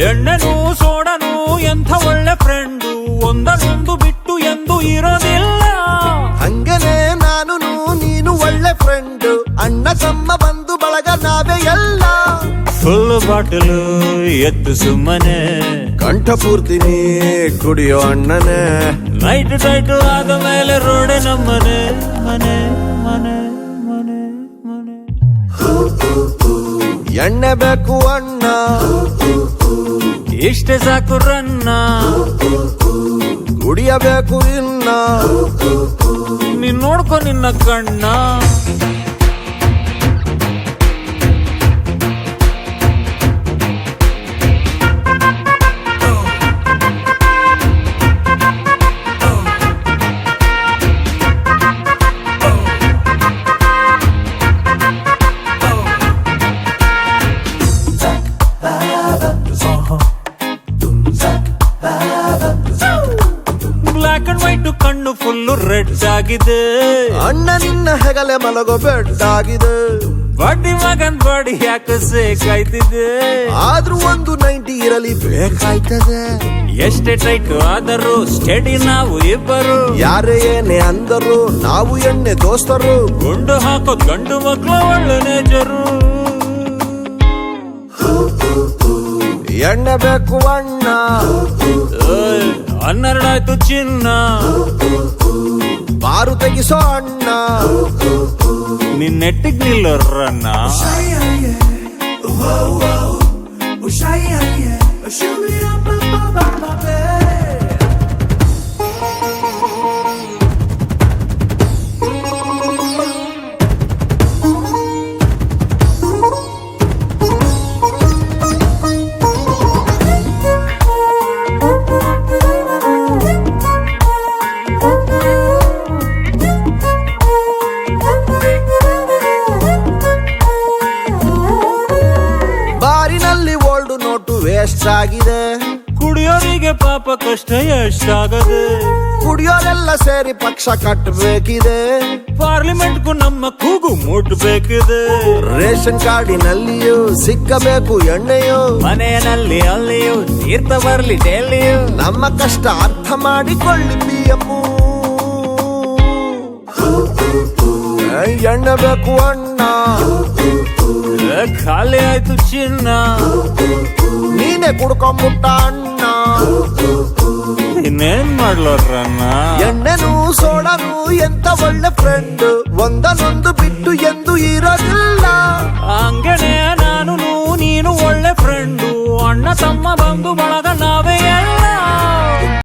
ಎಣ್ಣೆನು ಸೋಡನು ಎಂಥ ಒಳ್ಳೆ ಫ್ರೆಂಡು, ಒಂದನ್ನೊಂದು ಬಿಟ್ಟು ಎಂದು ಇರೋದಿಲ್ಲ. ಹಂಗನೆ ನಾನು ನೀನು ಒಳ್ಳೆ ಫ್ರೆಂಡು, ಅಣ್ಣ ತಮ್ಮ ಬಂದು ಬಳಗ ನಾವೇ ಎಲ್ಲ. ಫುಲ್ ಬಾಟಲು ಎತ್ತು ಸುಮ್ಮನೆ, ಕಂಠ ಪೂರ್ತಿ ನೀ ಕುಡಿಯೋ ಅಣ್ಣನೇ. ನೈಟ್ ಟೈಟ್ ಆದ ಮೇಲೆ ರೋಡೆ ನಮ್ಮನೆ, ಮನೆ ಮನೆ ಮನೆ ಮನೆ. ಎಣ್ಣೆ ಬೇಕು ಅಣ್ಣ, ಇಷ್ಟೇ ಸಾಕು ರನ್ನ, ಕುಡಿಯಬೇಕು ಇನ್ನ. ನೀನ್ ನೋಡ್ಕೊ ನಿನ್ನ ಕಣ್ಣ. ಬ್ಲಾಕ್ ಅಂಡ್ ವೈಟ್ ಕಣ್ಣು ಫುಲ್ಲು ರೆಡ್ ಆಗಿದೆ, ಅಣ್ಣ ನಿನ್ನ ಹೆಗಲೆ ಮಲಗೋ ಬೆಡ್ ಆಗಿದೆ. ಬಡ್ಡಿ ಮಗನ್ ಬಾಡಿ ಯಾಕೆ ಸೇಕಾಯ್ತಿದೆ, ಆದ್ರೂ ಒಂದು 90 ಇರಲಿ ಬೇಕಾಯ್ತದೆ. ಎಷ್ಟೇ ಟೈಟ್ ಆದರೂ ಸ್ಟಡಿ ನಾವು ಇಬ್ಬರು, ಯಾರೇ ಏನೇ ಅಂದರು ನಾವು ಎಣ್ಣೆ ದೋಸ್ತರು. ಗುಂಡು ಹಾಕೋ ಗಂಡು ಮಕ್ಳ ಒಳ್ಳೆ ನೇಜರು. ಎಣ್ಣೆ ಬೇಕು ಅಣ್ಣ, 12 ಆಯ್ತು ಚಿನ್ನ, ಬಾರು ತೆಗಿಸೋ ಅಣ್ಣ. ನಿನ್ನೆಟ್ಟಿಗ್ ನಿಲ್ಲೋರನ್ನ. ಬಾರಿನಲ್ಲಿ ಓಲ್ಡ್ ನೋಟು ವೇಸ್ಟ್ ಆಗಿದೆ, ಕುಡಿಯೋರಿಗೆ ಪಾಪ ಕಷ್ಟ ಎಷ್ಟಾಗದೆ. ಕುಡಿಯೋರೆಲ್ಲ ಸೇರಿ ಪಕ್ಷ ಕಟ್ಟಬೇಕಿದೆ, ಪಾರ್ಲಿಮೆಂಟ್ಗೂ ನಮ್ಮ ಕೂಗು ಮುಟ್ಬೇಕಿದೆ. ರೇಷನ್ ಕಾರ್ಡಿನಲ್ಲಿಯೂ ಸಿಕ್ಕಬೇಕು ಎಣ್ಣೆಯು, ಮನೆಯಲ್ಲಿ ಅಲ್ಲಿಯೂ ತೀರ್ಥ ಬರ್ಲಿ ಡೆಲ್ಲಿಯೂ. ನಮ್ಮ ಕಷ್ಟ ಅರ್ಥ ಮಾಡಿಕೊಳ್ಳಿ ಪಿಎಮ್ಮು. ಎಣ್ಣೆ ಬೇಕು ಅಣ್ಣ, ಖಾಲಿ ಆಯ್ತು ಚಿನ್ನ, ನೀನೆ ಕುಡ್ಕೊಂಬಿಟ್ಟ ಅಣ್ಣ. ಇನ್ನೇನ್ ಮಾಡ್ಲೋರನ್ನ. ಎಣ್ಣೆನು ಸೋಡನು ಎಂತ ಒಳ್ಳೆ ಫ್ರೆಂಡ್, ಒಂದನ್ನೊಂದು ಬಿಟ್ಟು ಎಂದು ಇರೋದಿಲ್ಲ. ಹಂಗನೆ ನಾನು ನೀನು ಒಳ್ಳೆ ಫ್ರೆಂಡು, ಅಣ್ಣ ತಮ್ಮ ಬಂದು ಬಳಗ ನಾವೇ